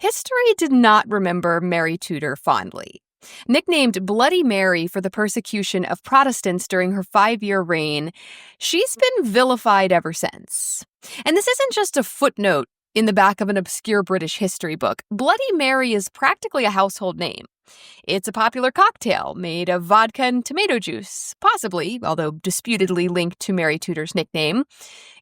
History did not remember Mary Tudor fondly. Nicknamed Bloody Mary for the persecution of Protestants during her 5-year reign, she's been vilified ever since. And this isn't just a footnote in the back of an obscure British history book. Bloody Mary is practically a household name. It's a popular cocktail made of vodka and tomato juice, possibly, although disputedly linked to Mary Tudor's nickname.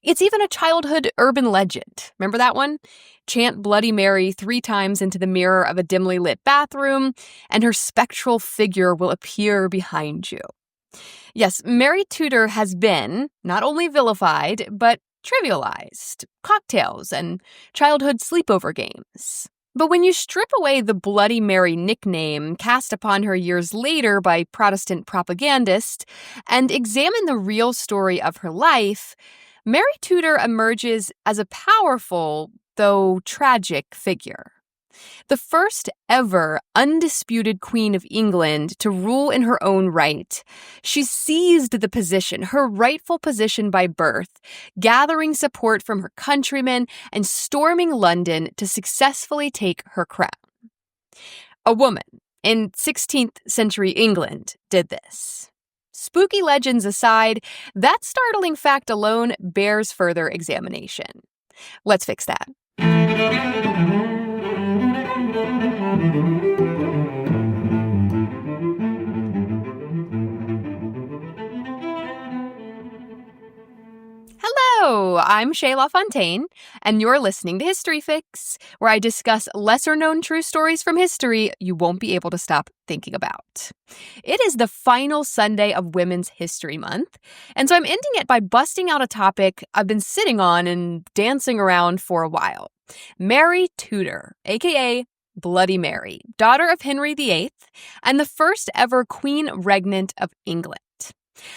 It's even a childhood urban legend. Remember that one? Chant Bloody Mary 3 times into the mirror of a dimly lit bathroom, and her spectral figure will appear behind you. Yes, Mary Tudor has been not only vilified, but trivialized. Cocktails and childhood sleepover games. But when you strip away the Bloody Mary nickname cast upon her years later by Protestant propagandists and examine the real story of her life, Mary Tudor emerges as a powerful, though tragic, figure. The first ever undisputed Queen of England to rule in her own right, she seized the position, her rightful position by birth, gathering support from her countrymen and storming London to successfully take her crown. A woman in 16th century England did this. Spooky legends aside, that startling fact alone bears further examination. Let's fix that. Hello, I'm Shayla Fontaine, and you're listening to History Fix, where I discuss lesser-known true stories from history you won't be able to stop thinking about. It is the final Sunday of Women's History Month, and so I'm ending it by busting out a topic I've been sitting on and dancing around for a while. Mary Tudor, aka Bloody Mary, daughter of Henry VIII, and the first ever Queen Regnant of England.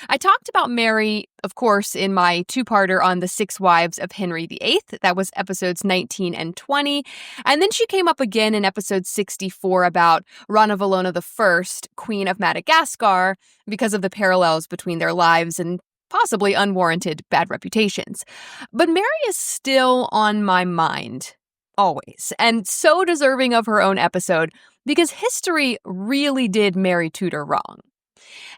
I talked about Mary, of course, in my 2-parter on the 6 wives of Henry VIII. That was episodes 19 and 20. And then she came up again in episode 64 about Ranavalona I, Queen of Madagascar, because of the parallels between their lives and possibly unwarranted bad reputations. But Mary is still on my mind, always, and so deserving of her own episode, because history really did Mary Tudor wrong.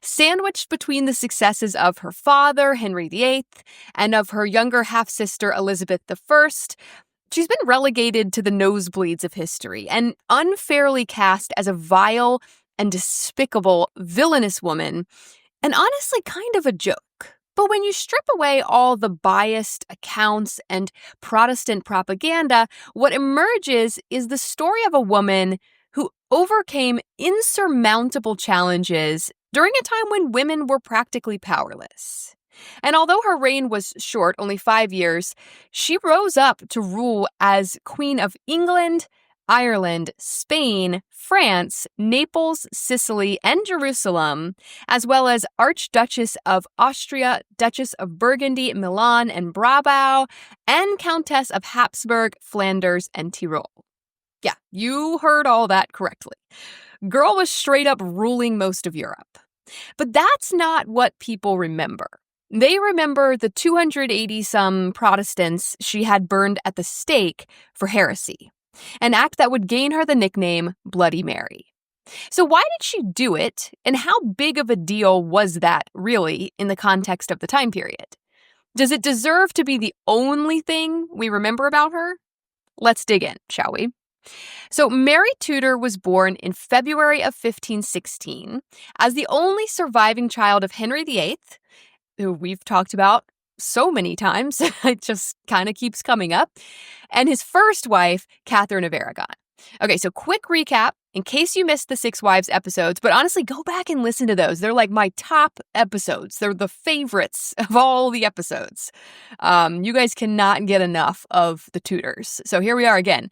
Sandwiched between the successes of her father, Henry VIII, and of her younger half-sister, Elizabeth I, she's been relegated to the nosebleeds of history and unfairly cast as a vile and despicable, villainous woman, and honestly kind of a joke. But when you strip away all the biased accounts and Protestant propaganda, what emerges is the story of a woman who overcame insurmountable challenges during a time when women were practically powerless. And although her reign was short, only 5 years, she rose up to rule as Queen of England, Ireland, Spain, France, Naples, Sicily, and Jerusalem, as well as Archduchess of Austria, Duchess of Burgundy, Milan, and Brabant, and Countess of Habsburg, Flanders, and Tyrol. Yeah, you heard all that correctly. Girl was straight up ruling most of Europe. But that's not what people remember. They remember the 280-some Protestants she had burned at the stake for heresy, an act that would gain her the nickname Bloody Mary. So why did she do it, and how big of a deal was that, really, in the context of the time period? Does it deserve to be the only thing we remember about her? Let's dig in, shall we? So Mary Tudor was born in February of 1516 as the only surviving child of Henry VIII, who we've talked about so many times, it just kind of keeps coming up, and his first wife, Catherine of Aragon. Okay, so quick recap in case you missed the 6 Wives episodes, but honestly, go back and listen to those. They're like my top episodes. They're the favorites of all the episodes. You guys cannot get enough of the Tudors. So here we are again.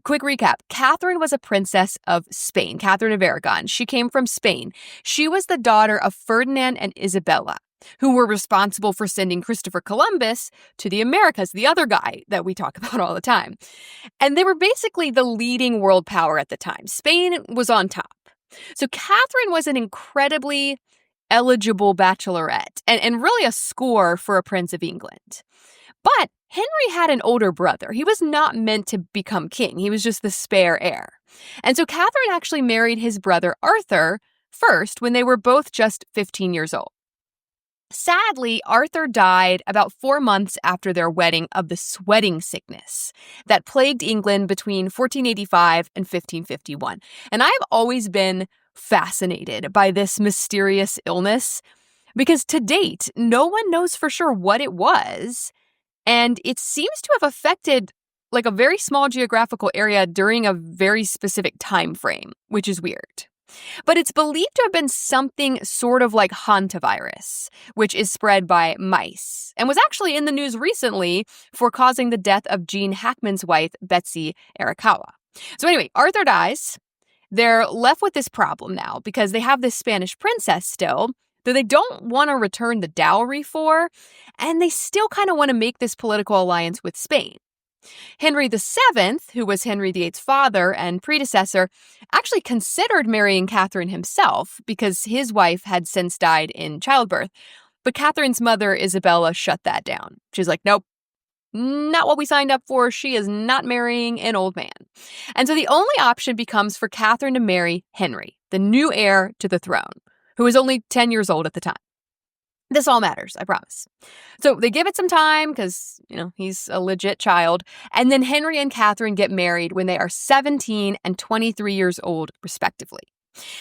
Quick recap. Catherine was a princess of Spain, Catherine of Aragon. She came from Spain. She was the daughter of Ferdinand and Isabella, who were responsible for sending Christopher Columbus to the Americas, the other guy that we talk about all the time. And they were basically the leading world power at the time. Spain was on top. So Catherine was an incredibly eligible bachelorette and really a score for a prince of England. But Henry had an older brother. He was not meant to become king. He was just the spare heir. And so Catherine actually married his brother Arthur first when they were both just 15 years old. Sadly, Arthur died about 4 months after their wedding of the sweating sickness that plagued England between 1485 and 1551. And I've always been fascinated by this mysterious illness because to date, no one knows for sure what it was. And it seems to have affected like a very small geographical area during a very specific time frame, which is weird. But it's believed to have been something sort of like hantavirus, which is spread by mice, and was actually in the news recently for causing the death of Gene Hackman's wife, Betsy Arakawa. So anyway, Arthur dies. They're left with this problem now because they have this Spanish princess still that they don't want to return the dowry for, and they still kind of want to make this political alliance with Spain. Henry VII, who was Henry VIII's father and predecessor, actually considered marrying Catherine himself because his wife had since died in childbirth. But Catherine's mother, Isabella, shut that down. She's like, nope, not what we signed up for. She is not marrying an old man. And so the only option becomes for Catherine to marry Henry, the new heir to the throne, who was only 10 years old at the time. This all matters, I promise. So they give it some time because, he's a legit child. And then Henry and Catherine get married when they are 17 and 23 years old, respectively.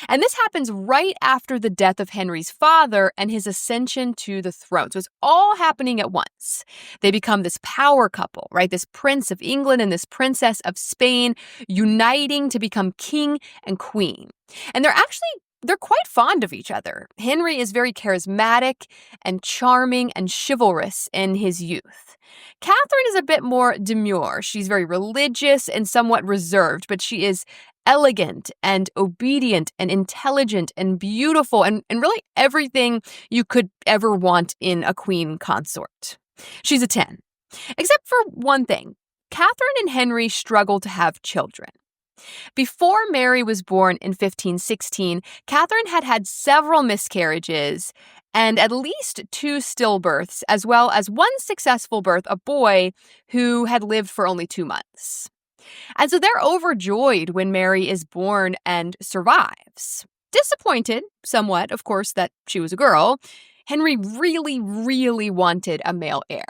And this happens right after the death of Henry's father and his ascension to the throne. So it's all happening at once. They become this power couple, right? This prince of England and this princess of Spain uniting to become king and queen. And they're quite fond of each other. Henry is very charismatic and charming and chivalrous in his youth. Catherine is a bit more demure. She's very religious and somewhat reserved, but she is elegant and obedient and intelligent and beautiful and really everything you could ever want in a queen consort. She's a 10. Except for one thing. Catherine and Henry struggle to have children. Before Mary was born in 1516, Catherine had had several miscarriages and at least 2 stillbirths, as well as one successful birth, a boy who had lived for only 2 months. And so they're overjoyed when Mary is born and survives. Disappointed, somewhat, of course, that she was a girl, Henry really, really wanted a male heir.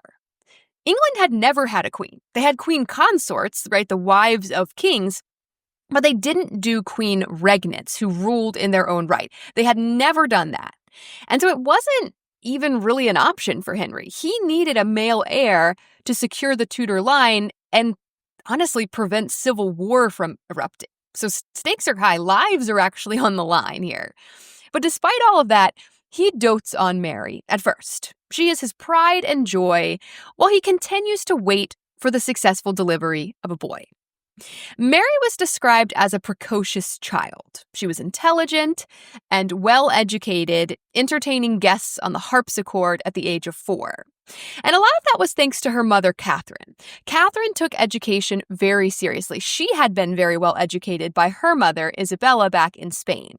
England had never had a queen. They had queen consorts, right, the wives of kings, but they didn't do queen regnants who ruled in their own right. They had never done that. And so it wasn't even really an option for Henry. He needed a male heir to secure the Tudor line and honestly prevent civil war from erupting. So stakes are high. Lives are actually on the line here. But despite all of that, he dotes on Mary at first. She is his pride and joy, while he continues to wait for the successful delivery of a boy. Mary was described as a precocious child. She was intelligent and well-educated, entertaining guests on the harpsichord at the age of 4. And a lot of that was thanks to her mother, Catherine. Catherine took education very seriously. She had been very well educated by her mother, Isabella, back in Spain.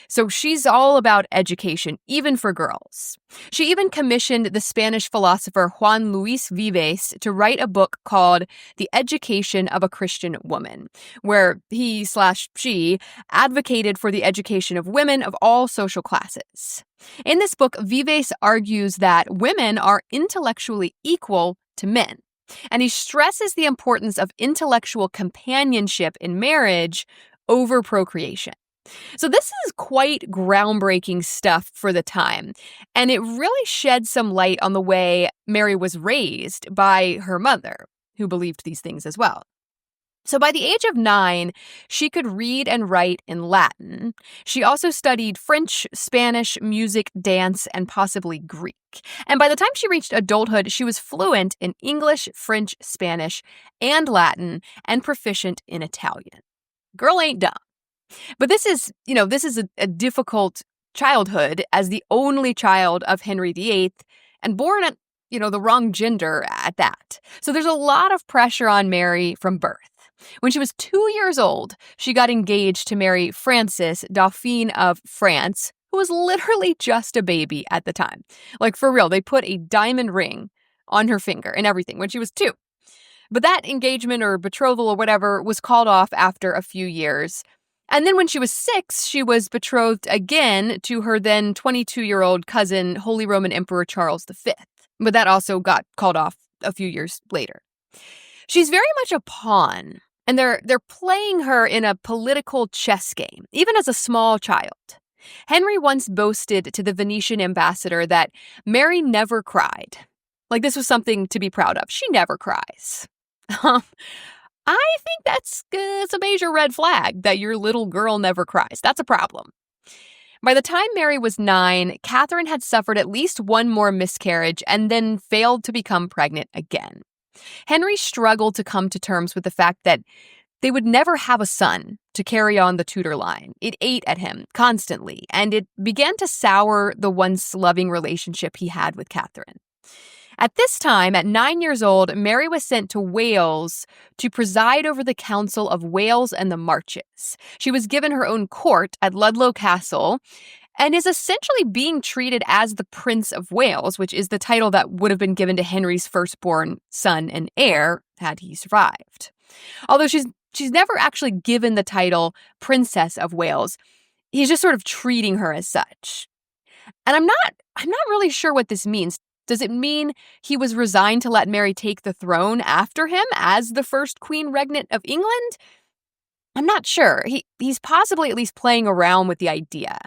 So she's all about education, even for girls. She even commissioned the Spanish philosopher Juan Luis Vives to write a book called The Education of a Christian Woman, where he/she advocated for the education of women of all social classes. In this book, Vives argues that women are intellectually equal to men, and he stresses the importance of intellectual companionship in marriage over procreation. So this is quite groundbreaking stuff for the time, and it really sheds some light on the way Mary was raised by her mother, who believed these things as well. So by the age of 9, she could read and write in Latin. She also studied French, Spanish, music, dance, and possibly Greek. And by the time she reached adulthood, she was fluent in English, French, Spanish, and Latin, and proficient in Italian. Girl ain't dumb. But this is a difficult childhood as the only child of Henry VIII and born at, the wrong gender at that. So there's a lot of pressure on Mary from birth. When she was 2 years old, she got engaged to marry Francis, Dauphin of France, who was literally just a baby at the time. Like, for real, they put a diamond ring on her finger and everything when she was 2. But that engagement or betrothal or whatever was called off after a few years. And then when she was 6, she was betrothed again to her then 22-year-old cousin, Holy Roman Emperor Charles V. But that also got called off a few years later. She's very much a pawn, and they're playing her in a political chess game, even as a small child. Henry once boasted to the Venetian ambassador that Mary never cried. Like this was something to be proud of. She never cries. I think that's a major red flag that your little girl never cries. That's a problem. By the time Mary was 9, Catherine had suffered at least one more miscarriage and then failed to become pregnant again. Henry struggled to come to terms with the fact that they would never have a son to carry on the Tudor line. It ate at him constantly, and it began to sour the once loving relationship he had with Catherine. At this time, at 9 years old, Mary was sent to Wales to preside over the Council of Wales and the Marches. She was given her own court at Ludlow Castle and is essentially being treated as the Prince of Wales, which is the title that would have been given to Henry's firstborn son and heir had he survived. Although she's never actually given the title Princess of Wales, he's just sort of treating her as such. And I'm not really sure what this means. Does it mean he was resigned to let Mary take the throne after him as the first Queen Regnant of England? I'm not sure. He's possibly at least playing around with the idea.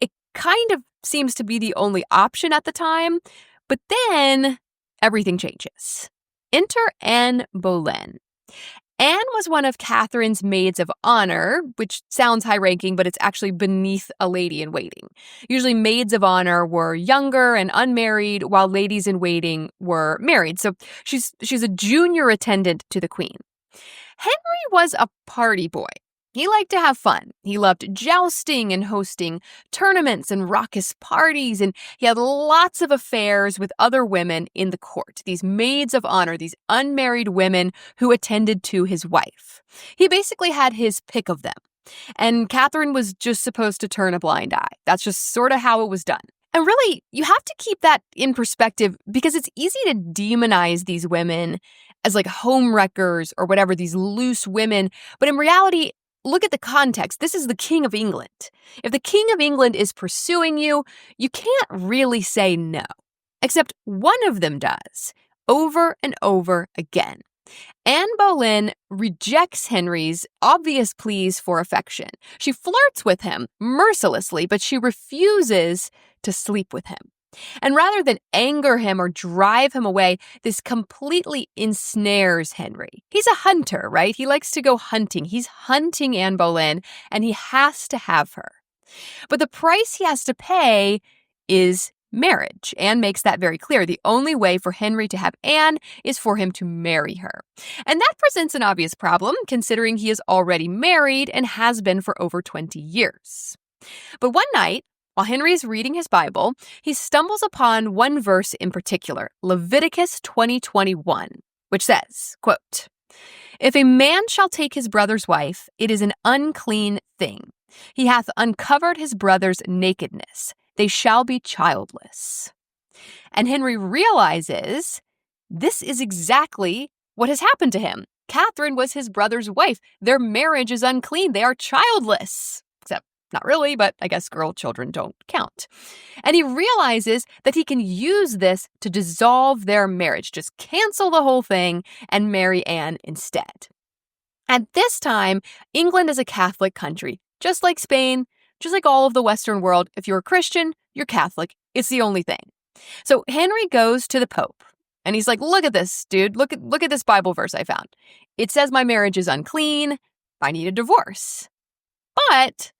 It kind of seems to be the only option at the time, but then everything changes. Enter Anne Boleyn. Anne was one of Catherine's maids of honor, which sounds high-ranking, but it's actually beneath a lady-in-waiting. Usually maids of honor were younger and unmarried, while ladies-in-waiting were married. So she's a junior attendant to the queen. Henry was a party boy. He liked to have fun. He loved jousting and hosting tournaments and raucous parties, and he had lots of affairs with other women in the court, these maids of honor, these unmarried women who attended to his wife. He basically had his pick of them, and Catherine was just supposed to turn a blind eye. That's just sort of how it was done. And really, you have to keep that in perspective because it's easy to demonize these women as like homewreckers or whatever, these loose women, but in reality, look at the context. This is the King of England. If the King of England is pursuing you, you can't really say no. Except one of them does, over and over again. Anne Boleyn rejects Henry's obvious pleas for affection. She flirts with him mercilessly, but she refuses to sleep with him. And rather than anger him or drive him away, this completely ensnares Henry. He's a hunter, right? He likes to go hunting. He's hunting Anne Boleyn, and he has to have her. But the price he has to pay is marriage. Anne makes that very clear. The only way for Henry to have Anne is for him to marry her. And that presents an obvious problem, considering he is already married and has been for over 20 years. But one night, while Henry is reading his Bible, he stumbles upon one verse in particular, Leviticus 20:21, which says, quote, "If a man shall take his brother's wife, it is an unclean thing. He hath uncovered his brother's nakedness. They shall be childless." And Henry realizes this is exactly what has happened to him. Catherine was his brother's wife. Their marriage is unclean. They are childless. Except not really, but I guess girl children don't count. And he realizes that he can use this to dissolve their marriage, just cancel the whole thing and marry Anne instead. At this time, England is a Catholic country, just like Spain, just like all of the Western world. If you're a Christian, you're Catholic. It's the only thing. So Henry goes to the Pope and he's like, look at this, dude. Look at this Bible verse I found. It says my marriage is unclean. I need a divorce. But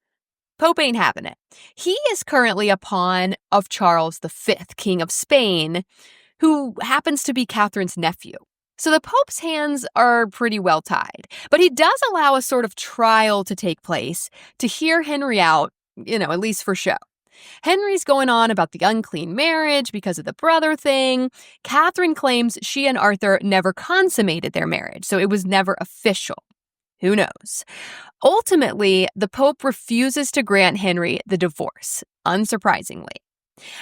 Pope ain't having it. He is currently a pawn of Charles V, King of Spain, who happens to be Catherine's nephew. So the Pope's hands are pretty well tied. But he does allow a sort of trial to take place to hear Henry out, at least for show. Henry's going on about the unclean marriage because of the brother thing. Catherine claims she and Arthur never consummated their marriage, so it was never official. Who knows? Ultimately, the Pope refuses to grant Henry the divorce, unsurprisingly.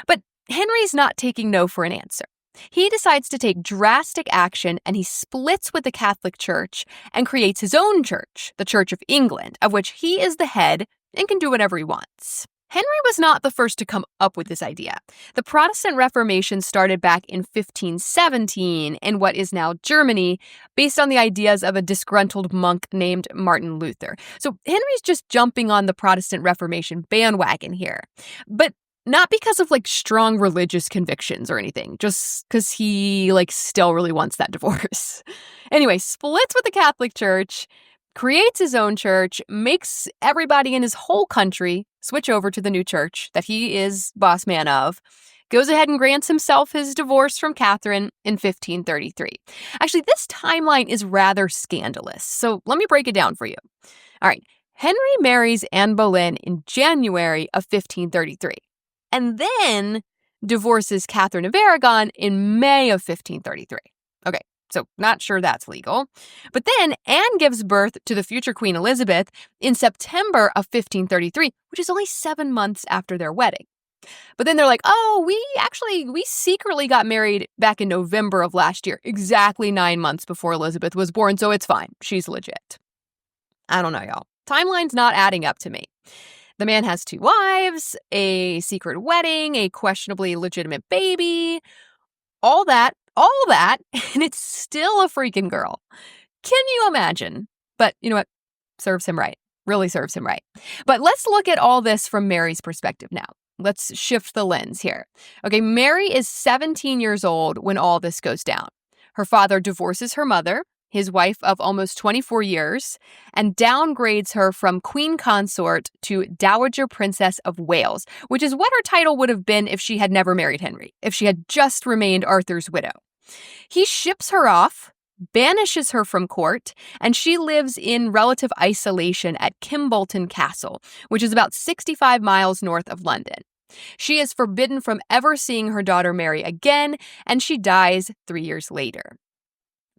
But Henry's not taking no for an answer. He decides to take drastic action and he splits with the Catholic Church and creates his own church, the Church of England, of which he is the head and can do whatever he wants. Henry was not the first to come up with this idea. The Protestant Reformation started back in 1517 in what is now Germany, based on the ideas of a disgruntled monk named Martin Luther. So Henry's just jumping on the Protestant Reformation bandwagon here. But not because of strong religious convictions or anything, just because he still really wants that divorce. Anyway, splits with the Catholic Church, creates his own church, makes everybody in his whole country switch over to the new church that he is boss man of, goes ahead and grants himself his divorce from Catherine in 1533. Actually, this timeline is rather scandalous, so let me break it down for you. All right, Henry marries Anne Boleyn in January of 1533, and then divorces Catherine of Aragon in May of 1533. Okay. So not sure that's legal. But then Anne gives birth to the future Queen Elizabeth in September of 1533, which is only 7 months after their wedding. But then they're like, oh, we secretly got married back in November of last year, exactly 9 months before Elizabeth was born, so it's fine. She's legit. I don't know, y'all. Timeline's not adding up to me. The man has 2 wives, a secret wedding, a questionably legitimate baby, all that, and it's still a freaking girl. Can you imagine? But you know what? Serves him right. Really serves him right. But let's look at all this from Mary's perspective now. Let's shift the lens here. Okay, Mary is 17 years old when all this goes down. Her father divorces her mother, his wife of almost 24 years, and downgrades her from Queen Consort to Dowager Princess of Wales, which is what her title would have been if she had never married Henry, if she had just remained Arthur's widow. He ships her off, banishes her from court, and she lives in relative isolation at Kimbolton Castle, which is about 65 miles north of London. She is forbidden from ever seeing her daughter Mary again, and she dies 3 years later.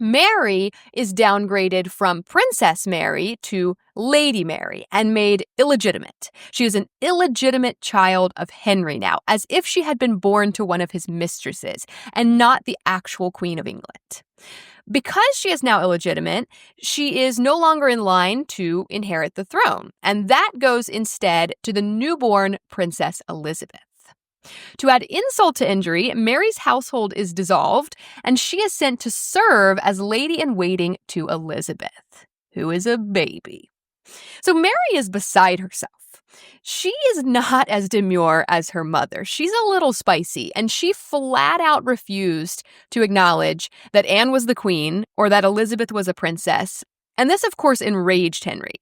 Mary is downgraded from Princess Mary to Lady Mary and made illegitimate. She is an illegitimate child of Henry now, as if she had been born to one of his mistresses and not the actual Queen of England. Because she is now illegitimate, she is no longer in line to inherit the throne, and that goes instead to the newborn Princess Elizabeth. To add insult to injury, Mary's household is dissolved, and she is sent to serve as lady-in-waiting to Elizabeth, who is a baby. So Mary is beside herself. She is not as demure as her mother. She's a little spicy, and she flat out refused to acknowledge that Anne was the queen or that Elizabeth was a princess, and this, of course, enraged Henry.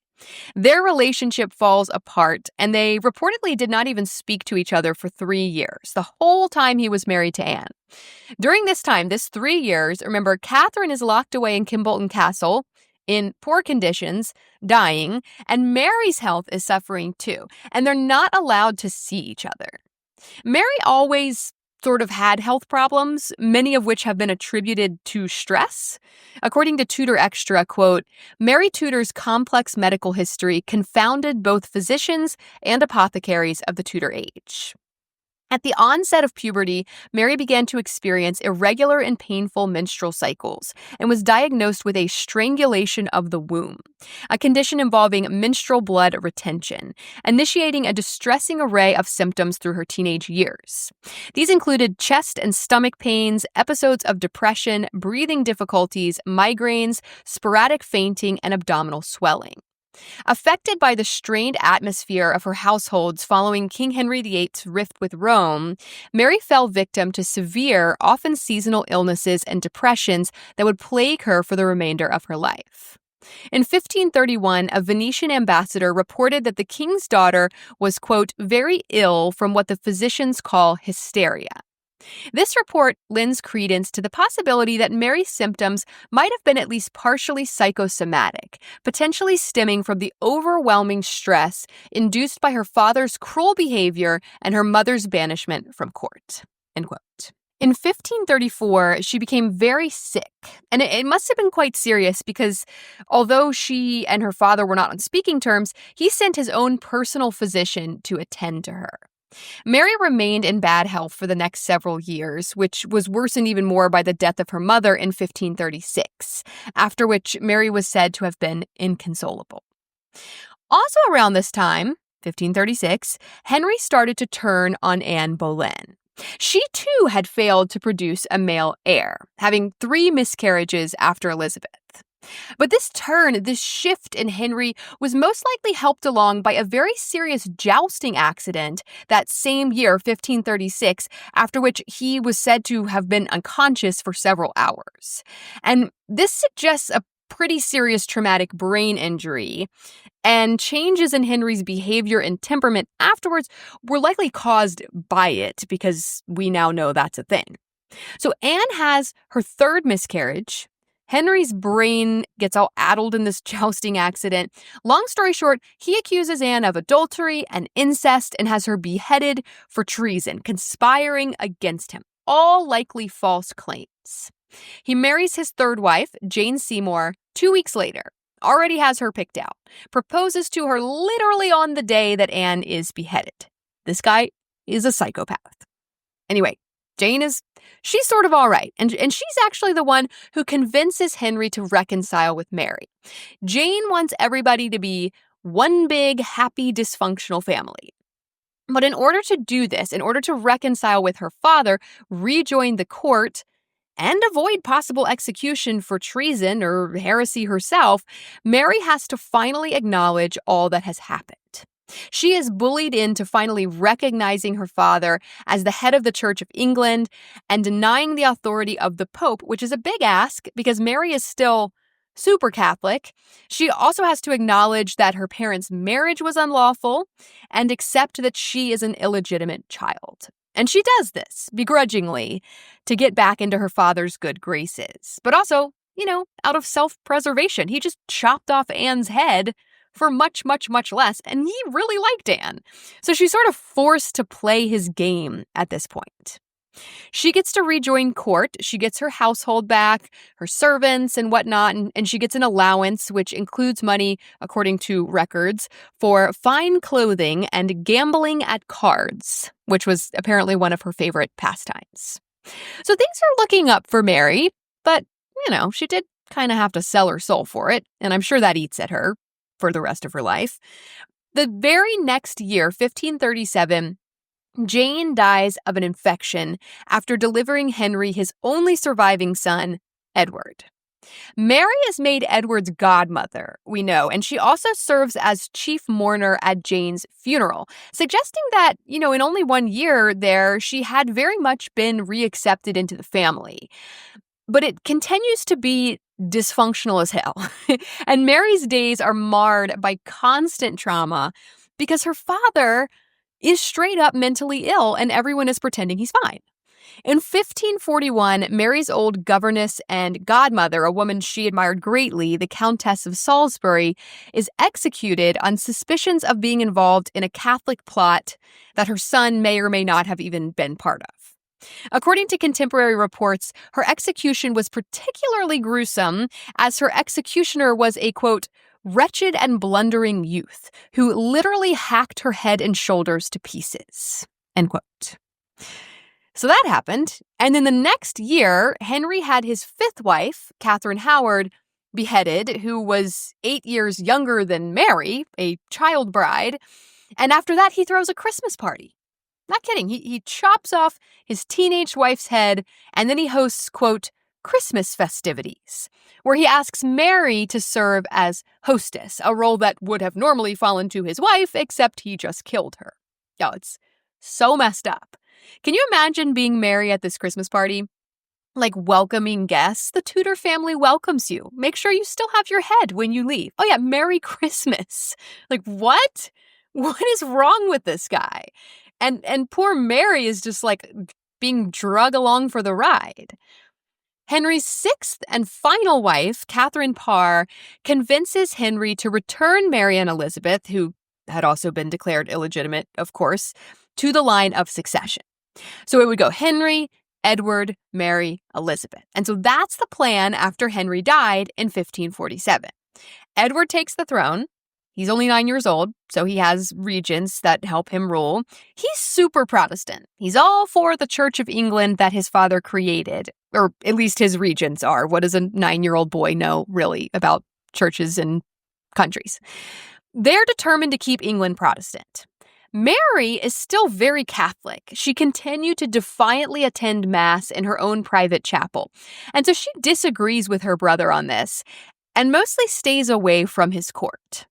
Their relationship falls apart, and they reportedly did not even speak to each other for 3 years, the whole time he was married to Anne. During this time, this 3 years, remember, Catherine is locked away in Kimbolton Castle in poor conditions, dying, and Mary's health is suffering too, and they're not allowed to see each other. Mary always sort of had health problems, many of which have been attributed to stress. According to Tudor Extra, quote, Mary Tudor's complex medical history confounded both physicians and apothecaries of the Tudor age. At the onset of puberty, Mary began to experience irregular and painful menstrual cycles and was diagnosed with a strangulation of the womb, a condition involving menstrual blood retention, initiating a distressing array of symptoms through her teenage years. These included chest and stomach pains, episodes of depression, breathing difficulties, migraines, sporadic fainting, and abdominal swelling. Affected by the strained atmosphere of her households following King Henry VIII's rift with Rome, Mary fell victim to severe, often seasonal illnesses and depressions that would plague her for the remainder of her life. In 1531, a Venetian ambassador reported that the king's daughter was, quote, very ill from what the physicians call hysteria. This report lends credence to the possibility that Mary's symptoms might have been at least partially psychosomatic, potentially stemming from the overwhelming stress induced by her father's cruel behavior and her mother's banishment from court. End quote. In 1534, she became very sick, and it must have been quite serious because although she and her father were not on speaking terms, he sent his own personal physician to attend to her. Mary remained in bad health for the next several years, which was worsened even more by the death of her mother in 1536, after which Mary was said to have been inconsolable. Also around this time, 1536, Henry started to turn on Anne Boleyn. She too had failed to produce a male heir, having 3 miscarriages after Elizabeth. But this shift in Henry was most likely helped along by a very serious jousting accident that same year, 1536, after which he was said to have been unconscious for several hours. And this suggests a pretty serious traumatic brain injury, and changes in Henry's behavior and temperament afterwards were likely caused by it, because we now know that's a thing. So Anne has her 3rd miscarriage. Henry's brain gets all addled in this jousting accident. Long story short, he accuses Anne of adultery and incest and has her beheaded for treason, conspiring against him. All likely false claims. He marries his 3rd wife, Jane Seymour, 2 weeks later. Already has her picked out. Proposes to her literally on the day that Anne is beheaded. This guy is a psychopath. Anyway, she's sort of all right. And she's actually the one who convinces Henry to reconcile with Mary. Jane wants everybody to be one big, happy, dysfunctional family. But in order to do this, in order to reconcile with her father, rejoin the court, and avoid possible execution for treason or heresy herself, Mary has to finally acknowledge all that has happened. She is bullied into finally recognizing her father as the head of the Church of England and denying the authority of the Pope, which is a big ask because Mary is still super Catholic. She also has to acknowledge that her parents' marriage was unlawful and accept that she is an illegitimate child. And she does this, begrudgingly, to get back into her father's good graces. But also, out of self-preservation. He just chopped off Anne's head for much, much, much less, and he really liked Anne. So she's sort of forced to play his game at this point. She gets to rejoin court. She gets her household back, her servants and whatnot, and she gets an allowance, which includes money, according to records, for fine clothing and gambling at cards, which was apparently one of her favorite pastimes. So things are looking up for Mary, but, she did kind of have to sell her soul for it, and I'm sure that eats at her for the rest of her life. The very next year, 1537, Jane dies of an infection after delivering Henry his only surviving son, Edward. Mary is made Edward's godmother, we know, and she also serves as chief mourner at Jane's funeral, suggesting that, in only 1 year there, she had very much been reaccepted into the family. But it continues to be dysfunctional as hell. And Mary's days are marred by constant trauma because her father is straight up mentally ill and everyone is pretending he's fine. In 1541, Mary's old governess and godmother, a woman she admired greatly, the Countess of Salisbury, is executed on suspicions of being involved in a Catholic plot that her son may or may not have even been part of. According to contemporary reports, her execution was particularly gruesome as her executioner was a, quote, wretched and blundering youth who literally hacked her head and shoulders to pieces, end quote. So that happened. And then the next year, Henry had his 5th wife, Catherine Howard, beheaded, who was 8 years younger than Mary, a child bride. And after that, he throws a Christmas party. Not kidding. He chops off his teenage wife's head, and then he hosts, quote, Christmas festivities, where he asks Mary to serve as hostess, a role that would have normally fallen to his wife, except he just killed her. Oh, it's so messed up. Can you imagine being Mary at this Christmas party? Like welcoming guests. The Tudor family welcomes you. Make sure you still have your head when you leave. Oh yeah, Merry Christmas. Like what? What is wrong with this guy? And poor Mary is just like being drug along for the ride. Henry's 6th and final wife, Catherine Parr, convinces Henry to return Mary and Elizabeth, who had also been declared illegitimate, of course, to the line of succession. So it would go Henry, Edward, Mary, Elizabeth. And so that's the plan after Henry died in 1547. Edward takes the throne. He's only 9 years old, so he has regents that help him rule. He's super Protestant. He's all for the Church of England that his father created, or at least his regents are. What does a 9-year-old boy know, really, about churches and countries? They're determined to keep England Protestant. Mary is still very Catholic. She continued to defiantly attend Mass in her own private chapel. And so she disagrees with her brother on this and mostly stays away from his court.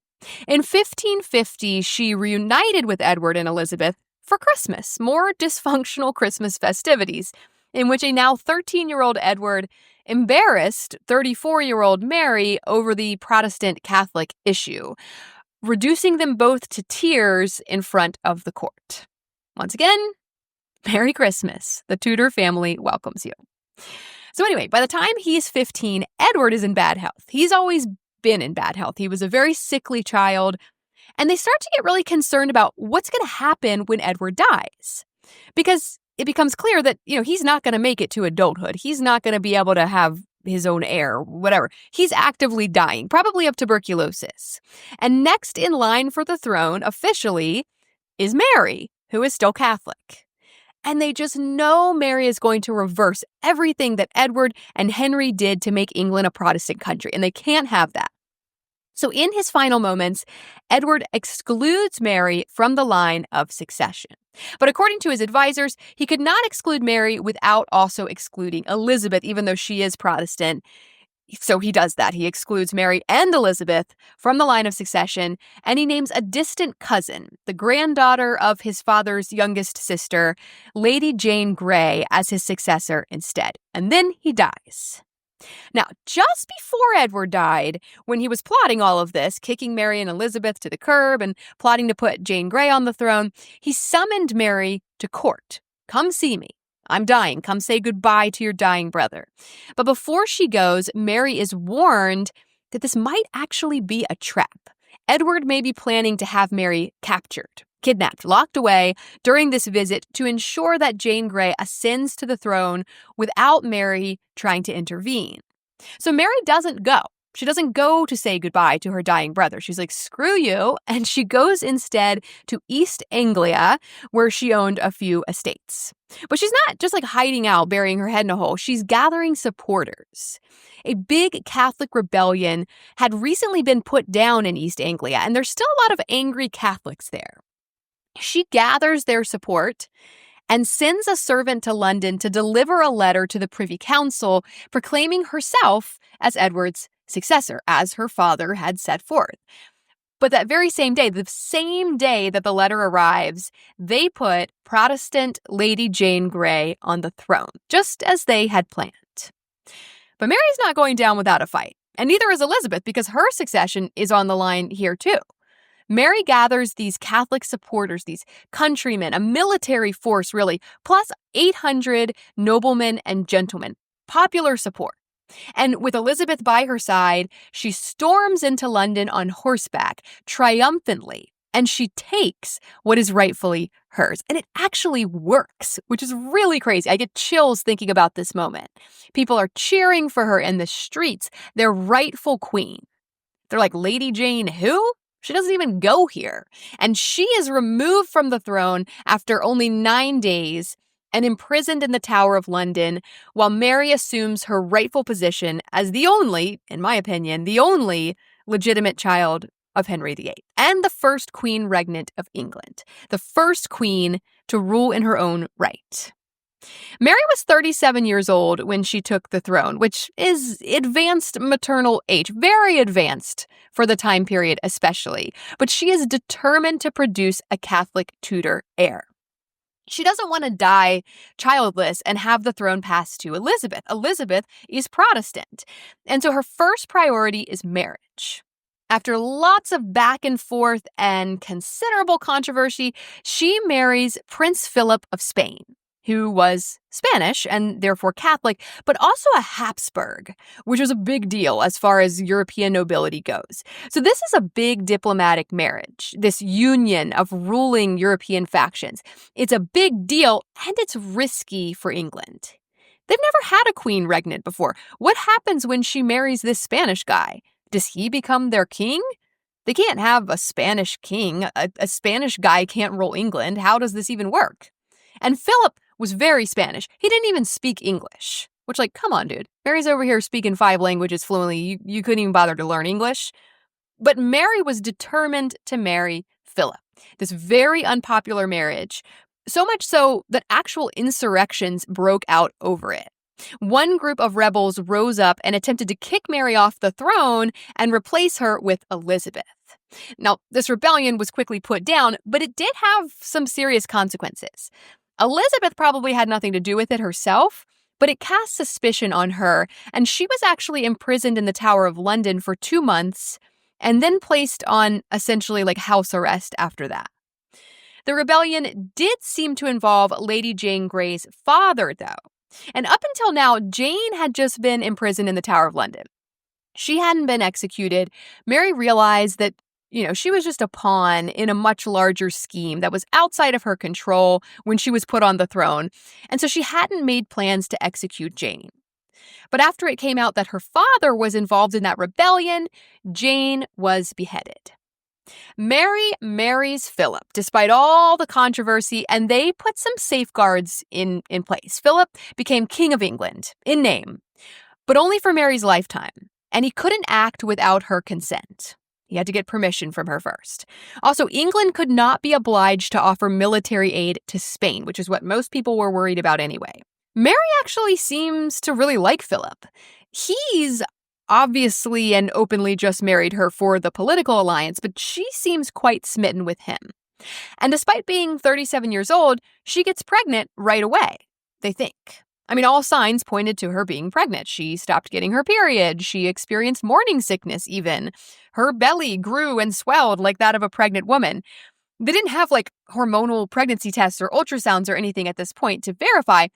In 1550, she reunited with Edward and Elizabeth for Christmas, more dysfunctional Christmas festivities, in which a now 13-year-old Edward embarrassed 34-year-old Mary over the Protestant Catholic issue, reducing them both to tears in front of the court. Once again, Merry Christmas. The Tudor family welcomes you. So anyway, by the time he's 15, Edward is in bad health. He's always been in bad health. He was a very sickly child, and they start to get really concerned about what's going to happen when Edward dies. Because it becomes clear that, he's not going to make it to adulthood. He's not going to be able to have his own heir, whatever. He's actively dying, probably of tuberculosis. And next in line for the throne, officially, is Mary, who is still Catholic. And they just know Mary is going to reverse everything that Edward and Henry did to make England a Protestant country, and they can't have that. So in his final moments, Edward excludes Mary from the line of succession. But according to his advisors, he could not exclude Mary without also excluding Elizabeth, even though she is Protestant. So he does that. He excludes Mary and Elizabeth from the line of succession, and he names a distant cousin, the granddaughter of his father's youngest sister, Lady Jane Grey, as his successor instead. And then he dies. Now, just before Edward died, when he was plotting all of this, kicking Mary and Elizabeth to the curb and plotting to put Jane Grey on the throne, he summoned Mary to court. Come see me. I'm dying. Come say goodbye to your dying brother. But before she goes, Mary is warned that this might actually be a trap. Edward may be planning to have Mary captured, kidnapped, locked away during this visit to ensure that Jane Grey ascends to the throne without Mary trying to intervene. So Mary doesn't go. She doesn't go to say goodbye to her dying brother. She's like, screw you. And she goes instead to East Anglia, where she owned a few estates. But she's not just hiding out, burying her head in a hole. She's gathering supporters. A big Catholic rebellion had recently been put down in East Anglia, and there's still a lot of angry Catholics there. She gathers their support and sends a servant to London to deliver a letter to the Privy Council proclaiming herself as Edward's successor, as her father had set forth. But that very same day, the same day that the letter arrives, they put Protestant Lady Jane Grey on the throne, just as they had planned. But Mary's not going down without a fight, and neither is Elizabeth, because her succession is on the line here too. Mary gathers these Catholic supporters, these countrymen, a military force really, plus 800 noblemen and gentlemen, popular support. And with Elizabeth by her side, she storms into London on horseback, triumphantly, and she takes what is rightfully hers. And it actually works, which is really crazy. I get chills thinking about this moment. People are cheering for her in the streets, their rightful queen. They're like, Lady Jane who? She doesn't even go here. And she is removed from the throne after only 9 days and imprisoned in the Tower of London, while Mary assumes her rightful position as the only, in my opinion, the only legitimate child of Henry VIII and the first queen regnant of England, the first queen to rule in her own right. Mary was 37 years old when she took the throne, which is advanced maternal age, very advanced for the time period especially, but she is determined to produce a Catholic Tudor heir. She doesn't want to die childless and have the throne passed to Elizabeth. Elizabeth is Protestant, and so her first priority is marriage. After lots of back and forth and considerable controversy, she marries Prince Philip of Spain, who was Spanish and therefore Catholic, but also a Habsburg, which was a big deal as far as European nobility goes. So this is a big diplomatic marriage, this union of ruling European factions. It's a big deal, and it's risky for England. They've never had a queen regnant before. What happens when she marries this Spanish guy? Does he become their king? They can't have a Spanish king. A Spanish guy can't rule England. How does this even work? And Philip was very Spanish. He didn't even speak English, which, like, come on, dude. Mary's over here speaking 5 languages fluently. You couldn't even bother to learn English. But Mary was determined to marry Philip, this very unpopular marriage, so much so that actual insurrections broke out over it. One group of rebels rose up and attempted to kick Mary off the throne and replace her with Elizabeth. Now, this rebellion was quickly put down, but it did have some serious consequences. Elizabeth probably had nothing to do with it herself, but it cast suspicion on her, and she was actually imprisoned in the Tower of London for 2 months and then placed on essentially like house arrest after that. The rebellion did seem to involve Lady Jane Grey's father, though. And up until now, Jane had just been imprisoned in the Tower of London. She hadn't been executed. Mary realized that, she was just a pawn in a much larger scheme that was outside of her control when she was put on the throne. And so she hadn't made plans to execute Jane. But after it came out that her father was involved in that rebellion, Jane was beheaded. Mary marries Philip, despite all the controversy, and they put some safeguards in place. Philip became King of England, in name, but only for Mary's lifetime, and he couldn't act without her consent. He had to get permission from her first. Also, England could not be obliged to offer military aid to Spain, which is what most people were worried about anyway. Mary actually seems to really like Philip. He's obviously and openly just married her for the political alliance, but she seems quite smitten with him. And despite being 37 years old, she gets pregnant right away, they think. I mean, all signs pointed to her being pregnant. She stopped getting her period. She experienced morning sickness even. Her belly grew and swelled like that of a pregnant woman. They didn't have like hormonal pregnancy tests or ultrasounds or anything at this point to verify.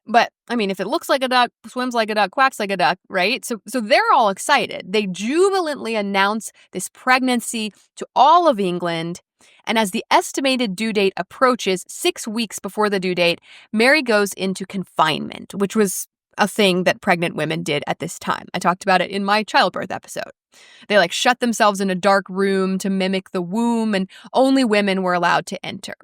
But, I mean, if it looks like a duck, swims like a duck, quacks like a duck, right? So they're all excited. They jubilantly announce this pregnancy to all of England. And as the estimated due date approaches, 6 weeks before the due date, Mary goes into confinement, which was a thing that pregnant women did at this time. I talked about it in my childbirth episode. They shut themselves in a dark room to mimic the womb, and only women were allowed to enter.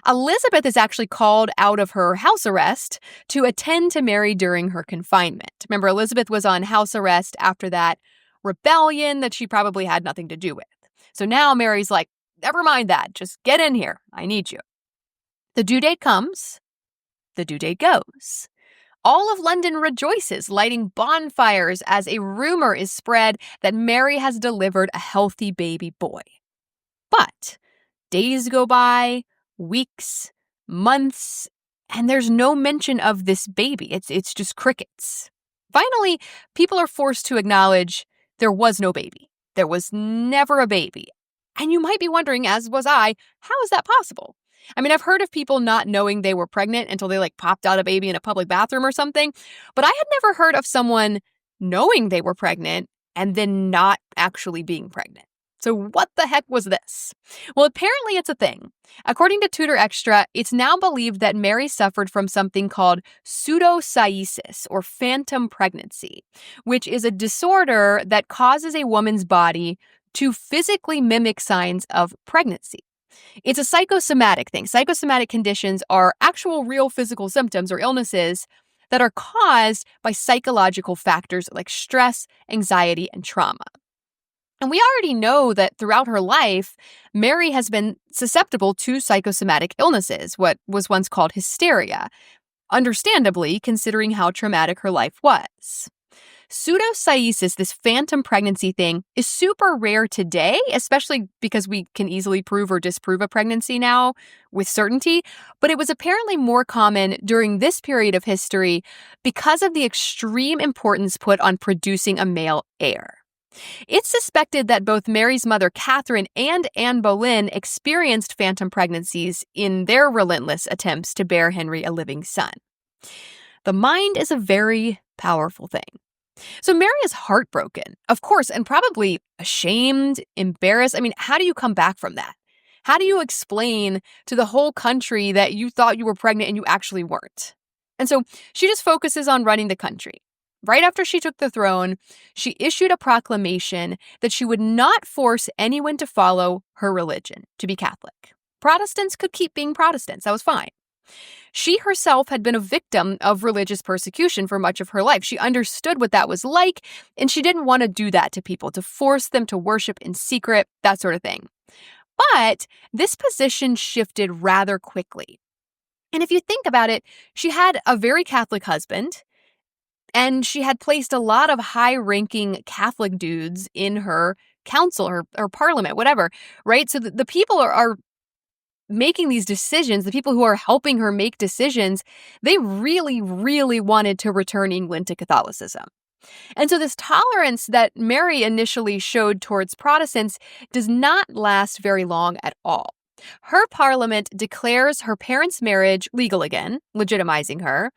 Elizabeth is actually called out of her house arrest to attend to Mary during her confinement. Remember, Elizabeth was on house arrest after that rebellion that she probably had nothing to do with. So now Mary's like, never mind that. Just get in here. I need you. The due date comes. The due date goes. All of London rejoices, lighting bonfires as a rumor is spread that Mary has delivered a healthy baby boy. But days go by, weeks, months, and there's no mention of this baby. It's just crickets. Finally, people are forced to acknowledge there was no baby. There was never a baby. And you might be wondering, as was I, how is that possible? I mean, I've heard of people not knowing they were pregnant until they popped out a baby in a public bathroom or something, but I had never heard of someone knowing they were pregnant and then not actually being pregnant. So what the heck was this? Well, apparently it's a thing. According to Tudor Extra, it's now believed that Mary suffered from something called pseudocyesis, or phantom pregnancy, which is a disorder that causes a woman's body to physically mimic signs of pregnancy. It's a psychosomatic thing. Psychosomatic conditions are actual real physical symptoms or illnesses that are caused by psychological factors like stress, anxiety, and trauma. And we already know that throughout her life, Mary has been susceptible to psychosomatic illnesses, what was once called hysteria, understandably considering how traumatic her life was. Pseudocyesis, this phantom pregnancy thing, is super rare today, especially because we can easily prove or disprove a pregnancy now with certainty. But it was apparently more common during this period of history because of the extreme importance put on producing a male heir. It's suspected that both Mary's mother, Catherine, and Anne Boleyn experienced phantom pregnancies in their relentless attempts to bear Henry a living son. The mind is a very powerful thing. So Mary is heartbroken, of course, and probably ashamed, embarrassed. I mean, how do you come back from that? How do you explain to the whole country that you thought you were pregnant and you actually weren't? And so she just focuses on running the country. right after she took the throne, she issued a proclamation that she would not force anyone to follow her religion, to be Catholic. Protestants could keep being Protestants. That was fine. She herself had been a victim of religious persecution for much of her life. She understood what that was like, and she didn't want to do that to people, to force them to worship in secret, that sort of thing. But this position shifted rather quickly. And if you think about it, she had a very Catholic husband, and she had placed a lot of high-ranking Catholic dudes in her council, her parliament, whatever, right? So the people are making these decisions, the people who are helping her make decisions, they really, really wanted to return England to Catholicism. And so this tolerance that Mary initially showed towards Protestants does not last very long at all. Her parliament declares her parents' marriage legal again, legitimizing her,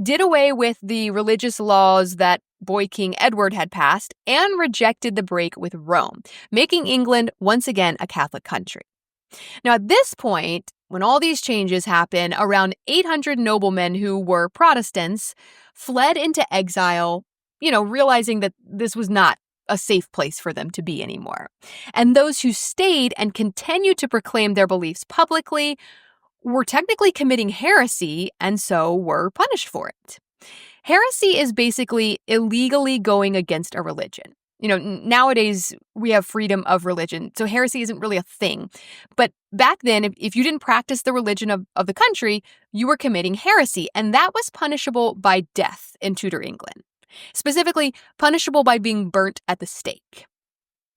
did away with the religious laws that boy King Edward had passed, and rejected the break with Rome, making England once again a Catholic country. Now, at this point, when all these changes happen, around 800 noblemen who were Protestants fled into exile, realizing that this was not a safe place for them to be anymore. And those who stayed and continued to proclaim their beliefs publicly were technically committing heresy and so were punished for it. Heresy is basically illegally going against a religion. Nowadays we have freedom of religion, so heresy isn't really a thing. But back then, if you didn't practice the religion of the country, you were committing heresy, and that was punishable by death in Tudor England. Specifically, punishable by being burnt at the stake.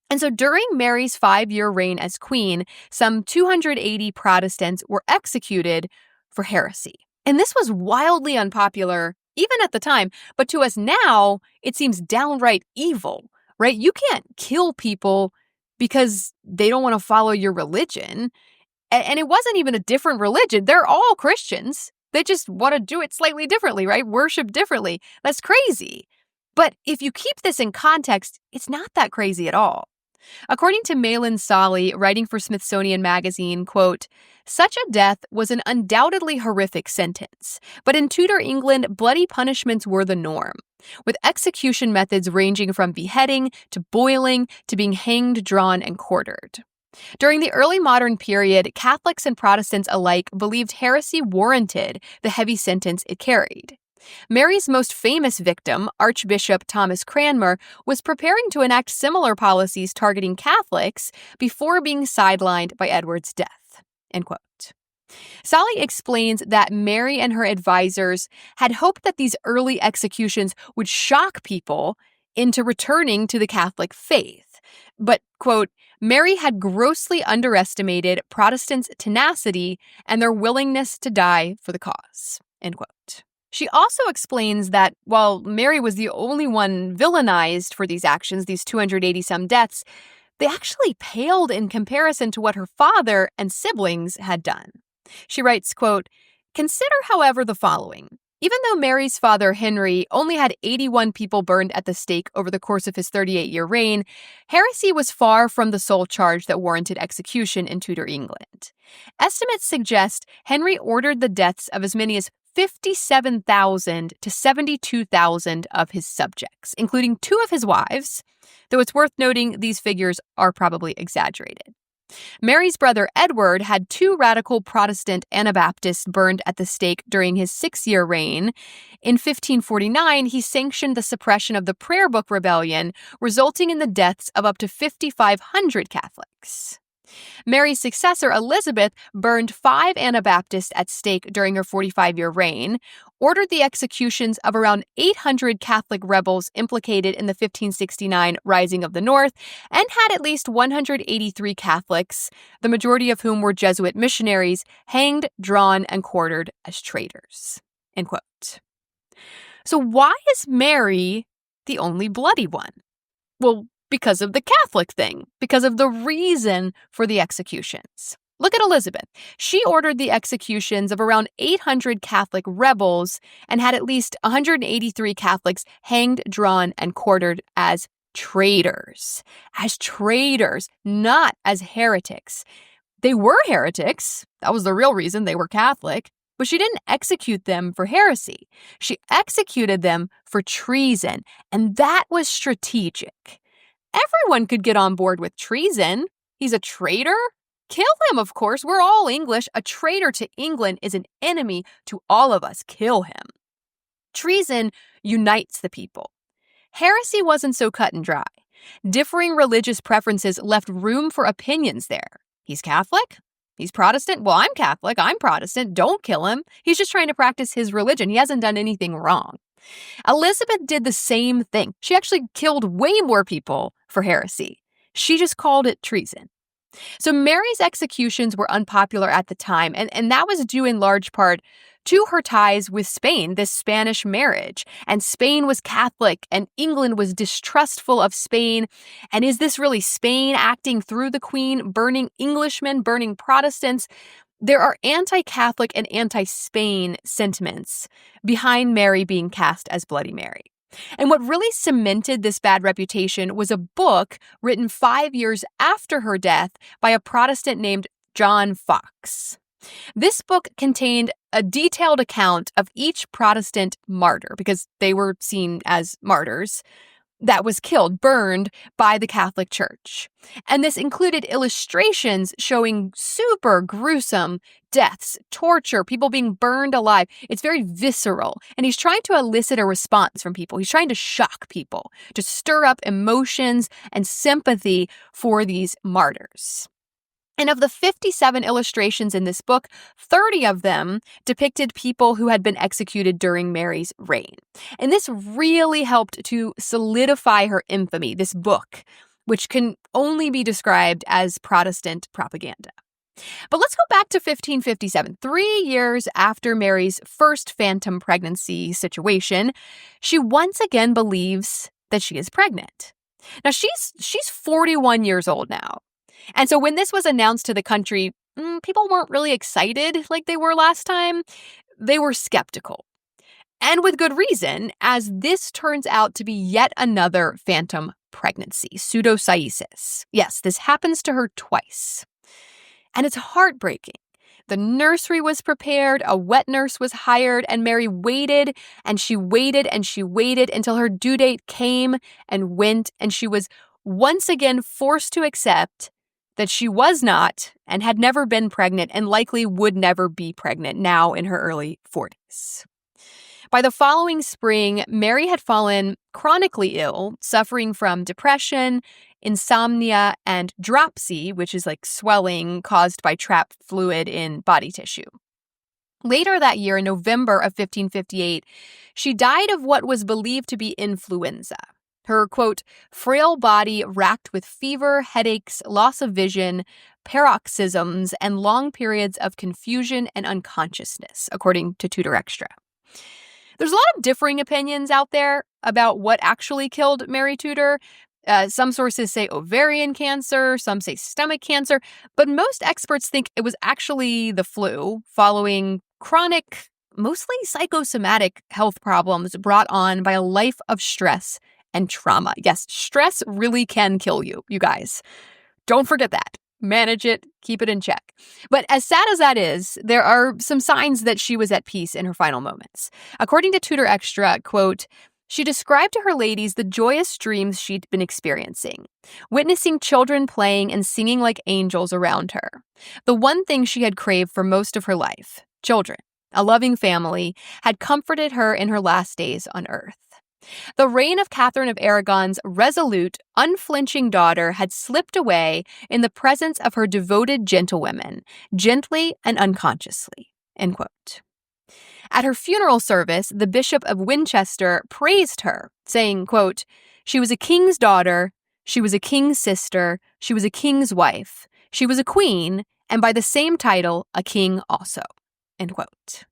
And so during Mary's 5-year reign as queen, some 280 Protestants were executed for heresy. And this was wildly unpopular, even at the time, but to us now, it seems downright evil, right? You can't kill people because they don't want to follow your religion. And it wasn't even a different religion. They're all Christians. They just want to do it slightly differently, right? Worship differently. That's crazy. But if you keep this in context, it's not that crazy at all. According to Malin Solly, writing for Smithsonian Magazine, quote, "Such a death was an undoubtedly horrific sentence, but in Tudor England, bloody punishments were the norm, with execution methods ranging from beheading to boiling to being hanged, drawn, and quartered. During the early modern period, Catholics and Protestants alike believed heresy warranted the heavy sentence it carried. Mary's most famous victim, Archbishop Thomas Cranmer, was preparing to enact similar policies targeting Catholics before being sidelined by Edward's death." End quote. Solly explains that Mary and her advisors had hoped that these early executions would shock people into returning to the Catholic faith. But, quote, "Mary had grossly underestimated Protestants' tenacity and their willingness to die for the cause." End quote. She also explains that while Mary was the only one villainized for these actions, these 280-some deaths, they actually paled in comparison to what her father and siblings had done. She writes, quote, "Consider, however, the following. Even though Mary's father, Henry, only had 81 people burned at the stake over the course of his 38-year reign, heresy was far from the sole charge that warranted execution in Tudor England. Estimates suggest Henry ordered the deaths of as many as 57,000 to 72,000 of his subjects, including 2 of his wives, though it's worth noting these figures are probably exaggerated. Mary's brother Edward had 2 radical Protestant Anabaptists burned at the stake during his 6-year reign. In 1549, he sanctioned the suppression of the Prayer Book Rebellion, resulting in the deaths of up to 5,500 Catholics. Mary's successor, Elizabeth, burned 5 Anabaptists at stake during her 45-year reign, ordered the executions of around 800 Catholic rebels implicated in the 1569 Rising of the North, and had at least 183 Catholics, the majority of whom were Jesuit missionaries, hanged, drawn, and quartered as traitors. End quote. So why is Mary the only bloody one? Well, because of the Catholic thing, because of the reason for the executions. Look at Elizabeth. She ordered the executions of around 800 Catholic rebels and had at least 183 Catholics hanged, drawn, and quartered as traitors. As traitors, not as heretics. They were heretics. That was the real reason they were Catholic. But she didn't execute them for heresy. She executed them for treason, and that was strategic. Everyone could get on board with treason. He's a traitor? Kill him, of course. We're all English. A traitor to England is an enemy to all of us. Kill him. Treason unites the people. Heresy wasn't so cut and dry. Differing religious preferences left room for opinions there. He's Catholic? He's Protestant? Well, I'm Catholic. I'm Protestant. Don't kill him. He's just trying to practice his religion. He hasn't done anything wrong. Elizabeth did the same thing. She actually killed way more people for heresy. She just called it treason. So Mary's executions were unpopular at the time, and that was due in large part to her ties with Spain, this Spanish marriage. And Spain was Catholic, and England was distrustful of Spain. And is this really Spain acting through the Queen, burning Englishmen, burning Protestants? There are anti-Catholic and anti-Spain sentiments behind Mary being cast as Bloody Mary. And what really cemented this bad reputation was a book written 5 years after her death by a Protestant named John Foxe. This book contained a detailed account of each Protestant martyr, because they were seen as martyrs, that was killed, burned by the Catholic Church. And this included illustrations showing super gruesome deaths, torture, people being burned alive. It's very visceral. And he's trying to elicit a response from people. He's trying to shock people, to stir up emotions and sympathy for these martyrs. And of the 57 illustrations in this book, 30 of them depicted people who had been executed during Mary's reign. And this really helped to solidify her infamy, this book, which can only be described as Protestant propaganda. But let's go back to 1557, 3 years after Mary's first phantom pregnancy situation. She once again believes that she is pregnant. Now, she's 41 years old now. And so when this was announced to the country, people weren't really excited like they were last time. They were skeptical. And with good reason, as this turns out to be yet another phantom pregnancy, pseudocyesis. Yes, this happens to her twice. And it's heartbreaking. The nursery was prepared, a wet nurse was hired, and Mary waited, and she waited, and she waited until her due date came and went, and she was once again forced to accept that she was not and had never been pregnant and likely would never be pregnant now in her early 40s. By the following spring, Mary had fallen chronically ill, suffering from depression, insomnia, and dropsy, which is like swelling caused by trapped fluid in body tissue. Later that year, in November of 1558, she died of what was believed to be influenza. Her, quote, frail body racked with fever, headaches, loss of vision, paroxysms, and long periods of confusion and unconsciousness, according to Tudor Extra. There's a lot of differing opinions out there about what actually killed Mary Tudor. Some sources say ovarian cancer, some say stomach cancer, but most experts think it was actually the flu following chronic, mostly psychosomatic health problems brought on by a life of stress and trauma. Yes, stress really can kill you, you guys. Don't forget that. Manage it, keep it in check. But as sad as that is, there are some signs that she was at peace in her final moments. According to Tudor Extra, quote, she described to her ladies the joyous dreams she'd been experiencing, witnessing children playing and singing like angels around her. The one thing she had craved for most of her life, children, a loving family, had comforted her in her last days on earth. The reign of Catherine of Aragon's resolute, unflinching daughter had slipped away in the presence of her devoted gentlewomen, gently and unconsciously, end quote. At her funeral service, the Bishop of Winchester praised her, saying, quote, she was a king's daughter, she was a king's sister, she was a king's wife, she was a queen, and by the same title, a king also, end quote.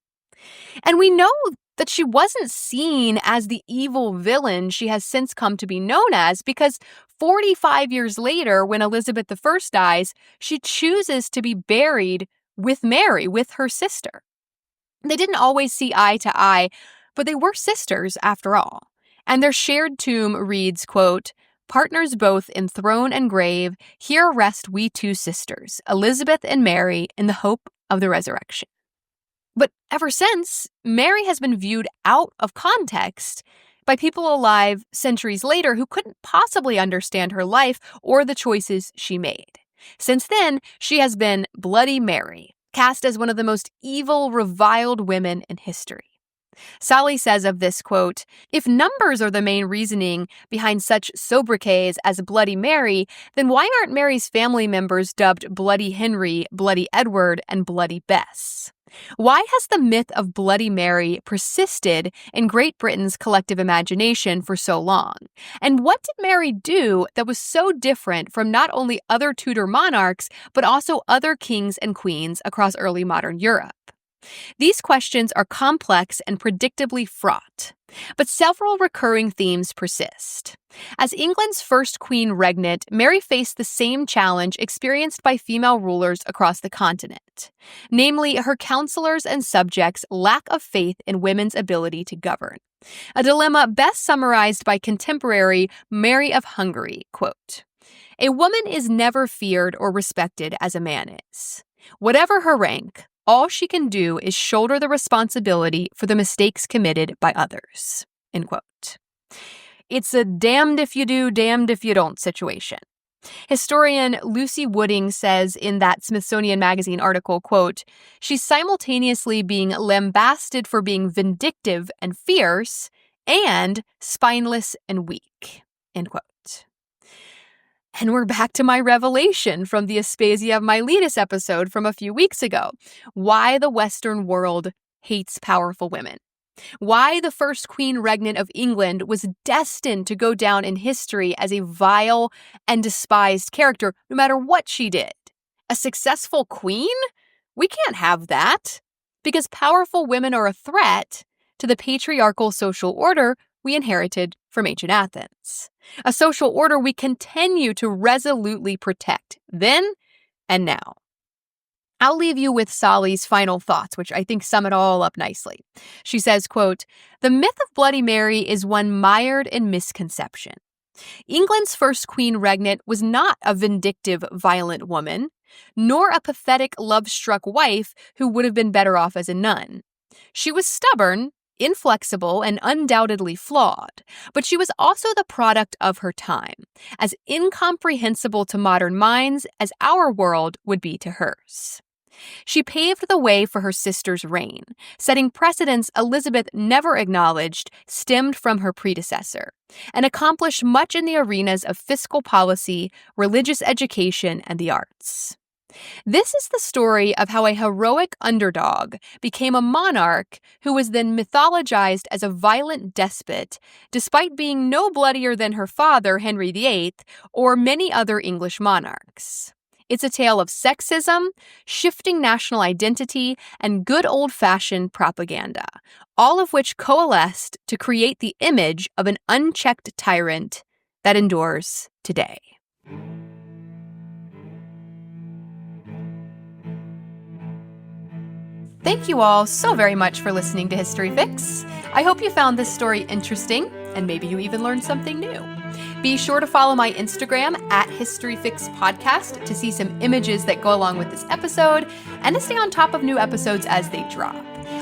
And we know that she wasn't seen as the evil villain she has since come to be known as, because 45 years later, when Elizabeth I dies, she chooses to be buried with Mary, with her sister. They didn't always see eye to eye, but they were sisters after all. And their shared tomb reads, quote, partners both in throne and grave, here rest we two sisters, Elizabeth and Mary, in the hope of the resurrection. But ever since, Mary has been viewed out of context by people alive centuries later who couldn't possibly understand her life or the choices she made. Since then, she has been Bloody Mary, cast as one of the most evil, reviled women in history. Sally says of this, quote, "If numbers are the main reasoning behind such sobriquets as Bloody Mary, then why aren't Mary's family members dubbed Bloody Henry, Bloody Edward, and Bloody Bess? Why has the myth of Bloody Mary persisted in Great Britain's collective imagination for so long? And what did Mary do that was so different from not only other Tudor monarchs, but also other kings and queens across early modern Europe?" These questions are complex and predictably fraught, but several recurring themes persist. As England's first queen regnant, Mary faced the same challenge experienced by female rulers across the continent, namely her counselors and subjects' lack of faith in women's ability to govern. A dilemma best summarized by contemporary Mary of Hungary, quote, "A woman is never feared or respected as a man is. Whatever her rank, all she can do is shoulder the responsibility for the mistakes committed by others." End quote. It's a damned if you do, damned if you don't situation. Historian Lucy Wooding says in that Smithsonian Magazine article, quote, "She's simultaneously being lambasted for being vindictive and fierce and spineless and weak." End quote. And we're back to my revelation from the Aspasia of Miletus episode from a few weeks ago. Why the Western world hates powerful women. Why the first queen regnant of England was destined to go down in history as a vile and despised character, no matter what she did. A successful queen? We can't have that. Because powerful women are a threat to the patriarchal social order we inherited from ancient Athens. A social order we continue to resolutely protect then and now. I'll leave you with Sally's final thoughts, which I think sum it all up nicely. She says, quote, "The myth of Bloody Mary is one mired in misconception. England's first queen regnant was not a vindictive, violent woman, nor a pathetic, love-struck wife who would have been better off as a nun. She was stubborn, inflexible, and undoubtedly flawed, but she was also the product of her time, as incomprehensible to modern minds as our world would be to hers. She paved the way for her sister's reign, setting precedents Elizabeth never acknowledged stemmed from her predecessor, and accomplished much in the arenas of fiscal policy, religious education, and the arts. This is the story of how a heroic underdog became a monarch who was then mythologized as a violent despot, despite being no bloodier than her father, Henry VIII, or many other English monarchs. It's a tale of sexism, shifting national identity, and good old-fashioned propaganda, all of which coalesced to create the image of an unchecked tyrant that endures today. Thank you all so very much for listening to History Fix. I hope you found this story interesting, and maybe you even learned something new. Be sure to follow my Instagram at HistoryFixPodcast to see some images that go along with this episode and to stay on top of new episodes as they drop.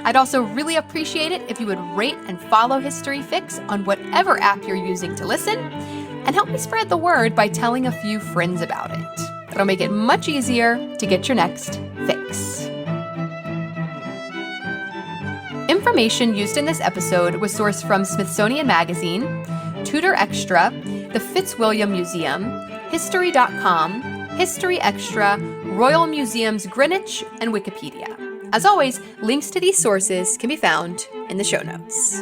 I'd also really appreciate it if you would rate and follow History Fix on whatever app you're using to listen, and help me spread the word by telling a few friends about it. It'll make it much easier to get your next fix. Information used in this episode was sourced from Smithsonian Magazine, Tudor Extra, the Fitzwilliam Museum, History.com, History Extra, Royal Museums Greenwich, and Wikipedia. As always, links to these sources can be found in the show notes.